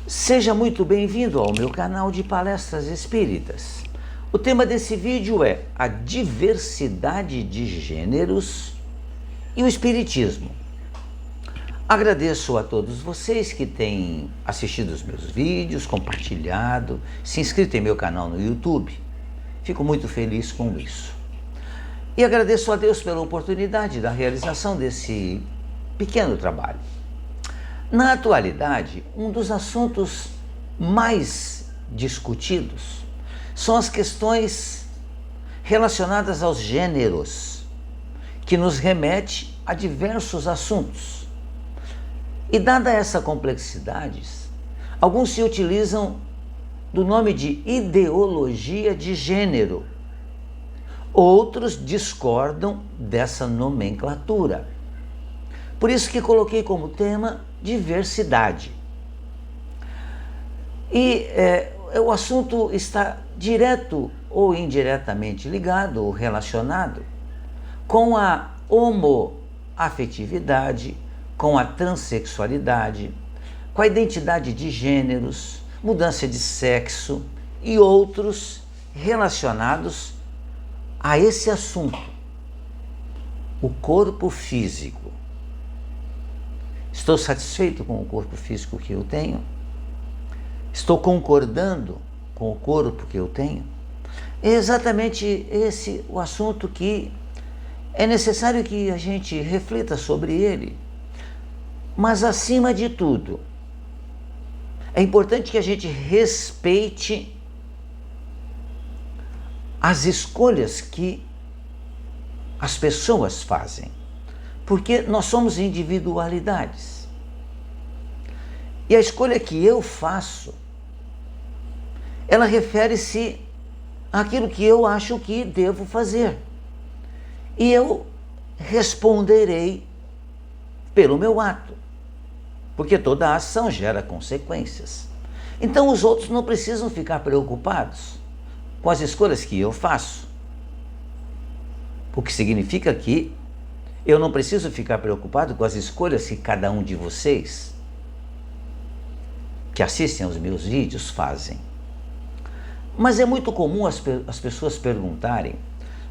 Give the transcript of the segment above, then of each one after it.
Seja muito bem-vindo ao meu canal de palestras espíritas. O tema desse vídeo é a diversidade de gêneros e o espiritismo. Agradeço a todos vocês que têm assistido os meus vídeos, compartilhado, se inscrito em meu canal no YouTube. Fico muito feliz com isso. E agradeço a Deus pela oportunidade da realização desse pequeno trabalho. Na atualidade, um dos assuntos mais discutidos são as questões relacionadas aos gêneros, que nos remete a diversos assuntos. E dada essa complexidade, alguns se utilizam do nome de ideologia de gênero, outros discordam dessa nomenclatura. Por isso que coloquei como tema diversidade. E o assunto está direto ou indiretamente ligado ou relacionado com a homoafetividade, com a transexualidade, com a identidade de gêneros, mudança de sexo e outros relacionados a esse assunto, o corpo físico. Estou satisfeito com o corpo físico que eu tenho? Estou concordando com o corpo que eu tenho? É exatamente esse o assunto que é necessário que a gente reflita sobre ele. Mas, acima de tudo, é importante que a gente respeite as escolhas que as pessoas fazem. Porque nós somos individualidades. E a escolha que eu faço, ela refere-se àquilo que eu acho que devo fazer. E eu responderei pelo meu ato. Porque toda ação gera consequências. Então os outros não precisam ficar preocupados com as escolhas que eu faço. O que significa que eu não preciso ficar preocupado com as escolhas que cada um de vocês que assistem aos meus vídeos fazem. Mas é muito comum as pessoas perguntarem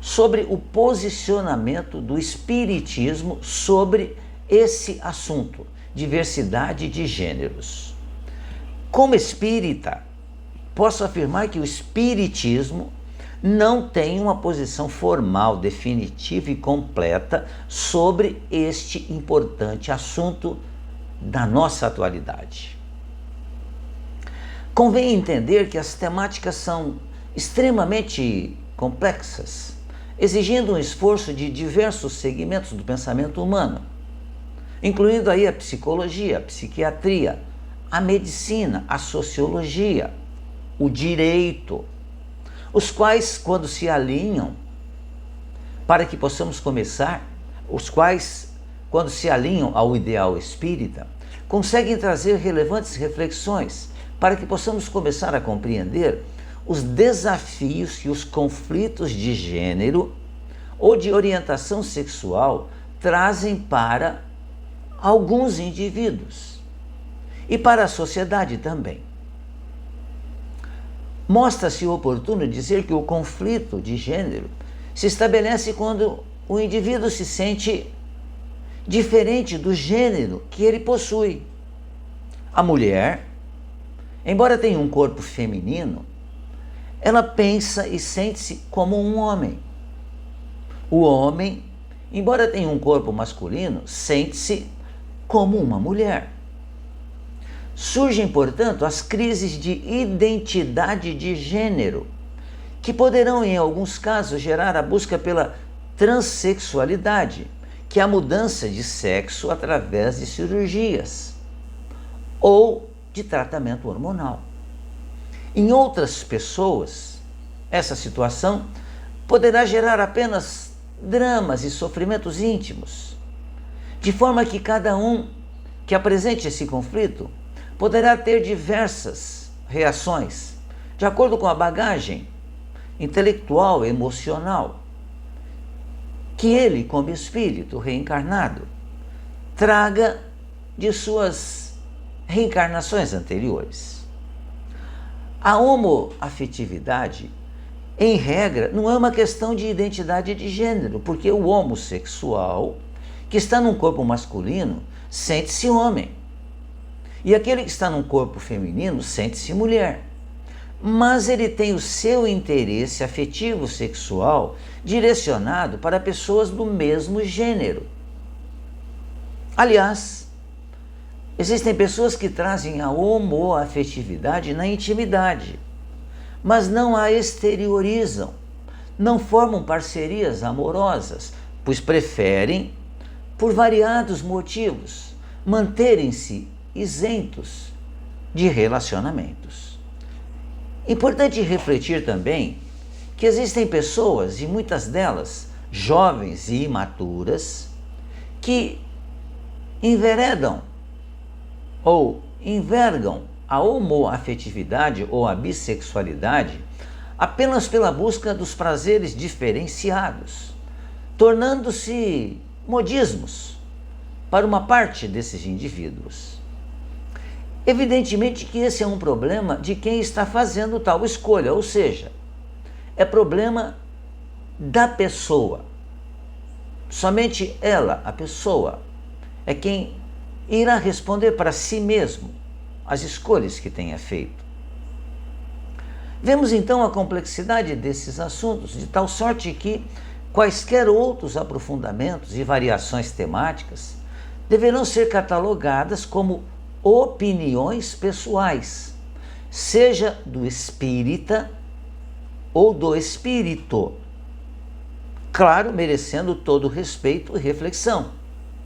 sobre o posicionamento do espiritismo sobre esse assunto, diversidade de gêneros. Como espírita, posso afirmar que o espiritismo não tem uma posição formal, definitiva e completa sobre este importante assunto da nossa atualidade. Convém entender que as temáticas são extremamente complexas, exigindo um esforço de diversos segmentos do pensamento humano, incluindo aí a psicologia, a psiquiatria, a medicina, a sociologia, o direito, os quais, quando se alinham para que possamos começar, quando se alinham ao ideal espírita, conseguem trazer relevantes reflexões para que possamos começar a compreender os desafios que os conflitos de gênero ou de orientação sexual trazem para alguns indivíduos e para a sociedade também. Mostra-se oportuno dizer que o conflito de gênero se estabelece quando o indivíduo se sente diferente do gênero que ele possui. A mulher, embora tenha um corpo feminino, ela pensa e sente-se como um homem. O homem, embora tenha um corpo masculino, sente-se como uma mulher. Surgem, portanto, as crises de identidade de gênero, que poderão, em alguns casos, gerar a busca pela transexualidade, que é a mudança de sexo através de cirurgias ou de tratamento hormonal. Em outras pessoas, essa situação poderá gerar apenas dramas e sofrimentos íntimos, de forma que cada um que apresente esse conflito poderá ter diversas reações, de acordo com a bagagem intelectual e emocional que ele, como espírito reencarnado, traga de suas reencarnações anteriores. A homoafetividade, em regra, não é uma questão de identidade de gênero, porque o homossexual, que está num corpo masculino, sente-se homem. E aquele que está num corpo feminino sente-se mulher. Mas ele tem o seu interesse afetivo sexual direcionado para pessoas do mesmo gênero. Aliás, existem pessoas que trazem a homoafetividade na intimidade, mas não a exteriorizam, não formam parcerias amorosas, pois preferem, por variados motivos, manterem-se isentos de relacionamentos. Importante refletir também que existem pessoas, e muitas delas jovens e imaturas, que enveredam ou envergam a homoafetividade ou a bissexualidade apenas pela busca dos prazeres diferenciados, tornando-se modismos para uma parte desses indivíduos. Evidentemente que esse é um problema de quem está fazendo tal escolha, ou seja, é problema da pessoa. Somente ela, a pessoa, é quem irá responder para si mesmo as escolhas que tenha feito. Vemos então a complexidade desses assuntos, de tal sorte que quaisquer outros aprofundamentos e variações temáticas deverão ser catalogadas como opiniões pessoais, seja do espírita ou do espírito, claro, merecendo todo respeito e reflexão.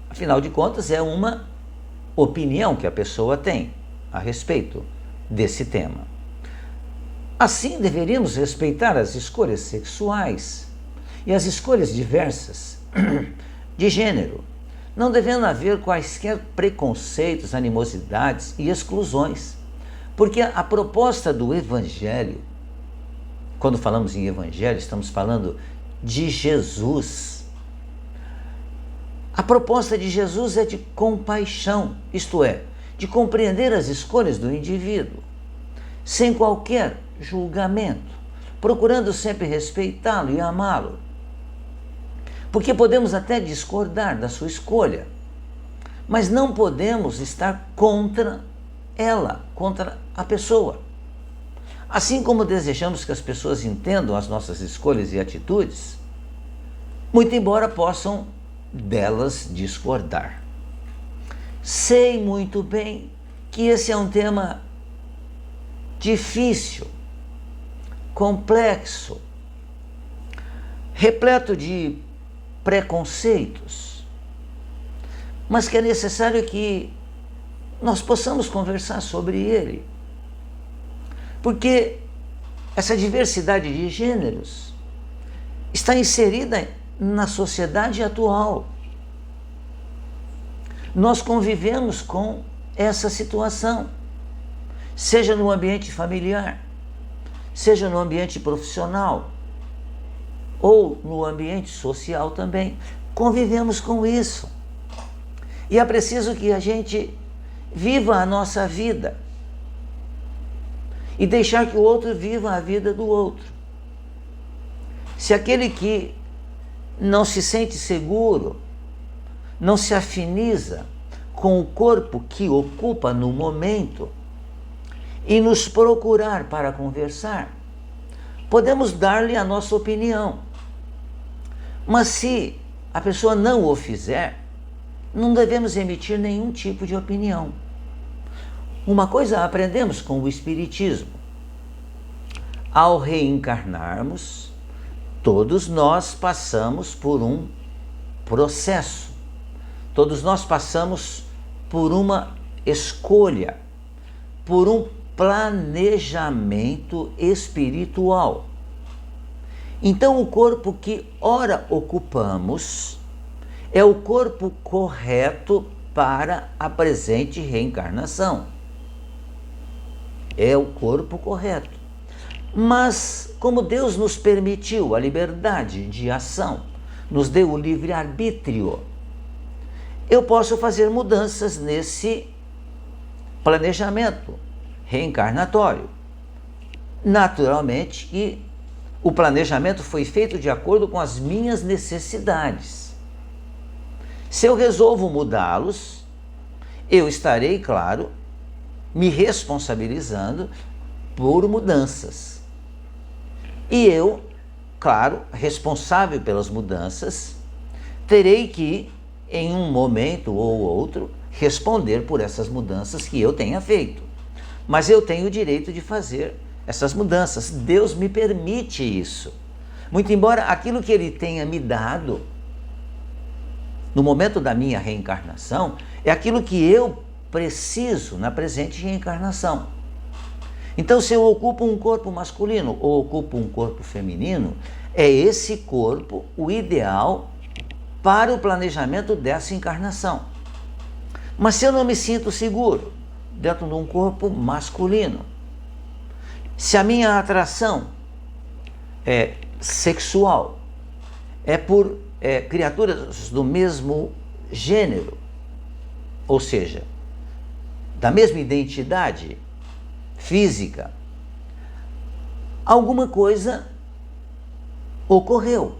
Afinal de contas, é uma opinião que a pessoa tem a respeito desse tema. Assim, deveríamos respeitar as escolhas sexuais e as escolhas diversas de gênero, não devendo haver quaisquer preconceitos, animosidades e exclusões, porque a proposta do Evangelho, quando falamos em Evangelho, estamos falando de Jesus. A proposta de Jesus é de compaixão, isto é, de compreender as escolhas do indivíduo, sem qualquer julgamento, procurando sempre respeitá-lo e amá-lo. Porque podemos até discordar da sua escolha, mas não podemos estar contra ela, contra a pessoa. Assim como desejamos que as pessoas entendam as nossas escolhas e atitudes, muito embora possam delas discordar. Sei muito bem que esse é um tema difícil, complexo, repleto de preconceitos, mas que é necessário que nós possamos conversar sobre ele, porque essa diversidade de gêneros está inserida na sociedade atual. Nós convivemos com essa situação, seja no ambiente familiar, seja no ambiente profissional, ou no ambiente social também. Convivemos com isso. E é preciso que a gente viva a nossa vida e deixar que o outro viva a vida do outro. Se aquele que não se sente seguro, não se afiniza com o corpo que ocupa no momento e nos procurar para conversar, podemos dar-lhe a nossa opinião. Mas se a pessoa não o fizer, não devemos emitir nenhum tipo de opinião. Uma coisa aprendemos com o Espiritismo: ao reencarnarmos, todos nós passamos por um processo, todos nós passamos por uma escolha, por um planejamento espiritual. Então, o corpo que ora ocupamos é o corpo correto para a presente reencarnação. É o corpo correto. Mas, como Deus nos permitiu a liberdade de ação, nos deu o livre-arbítrio, eu posso fazer mudanças nesse planejamento reencarnatório. Naturalmente que o planejamento foi feito de acordo com as minhas necessidades. Se eu resolvo mudá-los, eu estarei, claro, me responsabilizando por mudanças. E eu, claro, responsável pelas mudanças, terei que, em um momento ou outro, responder por essas mudanças que eu tenha feito. Mas eu tenho o direito de fazer essas mudanças. Deus me permite isso. Muito embora aquilo que Ele tenha me dado no momento da minha reencarnação é aquilo que eu preciso na presente reencarnação. Então, se eu ocupo um corpo masculino ou ocupo um corpo feminino, é esse corpo o ideal para o planejamento dessa encarnação. Mas se eu não me sinto seguro dentro de um corpo masculino, se a minha atração é sexual, é por criaturas do mesmo gênero, ou seja, da mesma identidade física, alguma coisa ocorreu,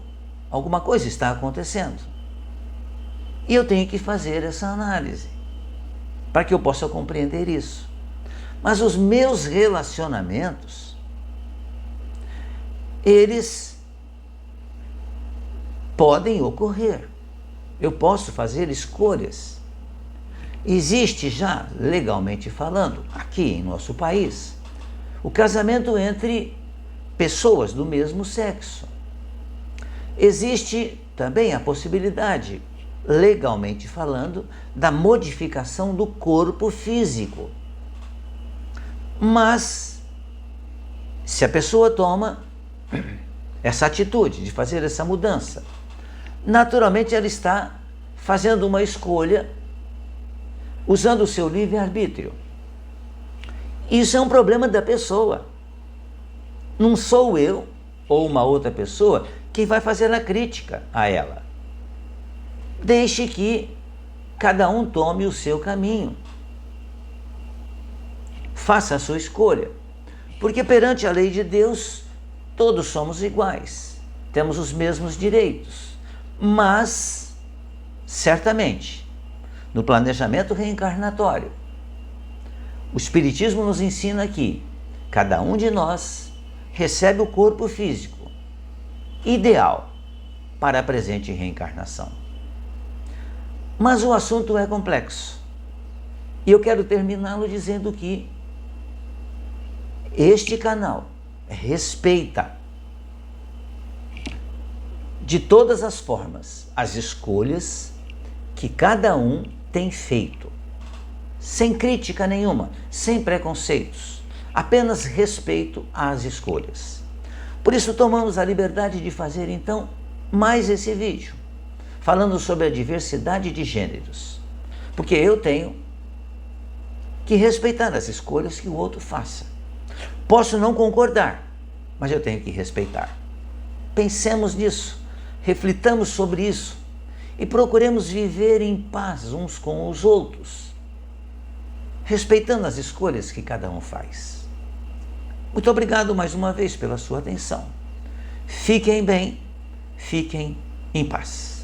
alguma coisa está acontecendo. E eu tenho que fazer essa análise para que eu possa compreender isso. Mas os meus relacionamentos, eles podem ocorrer. Eu posso fazer escolhas. Existe já, legalmente falando, aqui em nosso país, o casamento entre pessoas do mesmo sexo. Existe também a possibilidade, legalmente falando, da modificação do corpo físico. Mas, se a pessoa toma essa atitude de fazer essa mudança, naturalmente ela está fazendo uma escolha usando o seu livre-arbítrio. Isso é um problema da pessoa. Não sou eu ou uma outra pessoa que vai fazer a crítica a ela. Deixe que cada um tome o seu caminho. Faça a sua escolha. Porque perante a lei de Deus, todos somos iguais. Temos os mesmos direitos. Mas, certamente, no planejamento reencarnatório, o Espiritismo nos ensina que cada um de nós recebe o corpo físico ideal para a presente reencarnação. Mas o assunto é complexo. E eu quero terminá-lo dizendo que este canal respeita de todas as formas as escolhas que cada um tem feito, sem crítica nenhuma, sem preconceitos, apenas respeito às escolhas. Por isso tomamos a liberdade de fazer então mais esse vídeo, falando sobre a diversidade de gêneros, porque eu tenho que respeitar as escolhas que o outro faça. Posso não concordar, mas eu tenho que respeitar. Pensemos nisso, reflitamos sobre isso e procuremos viver em paz uns com os outros, respeitando as escolhas que cada um faz. Muito obrigado mais uma vez pela sua atenção. Fiquem bem, fiquem em paz.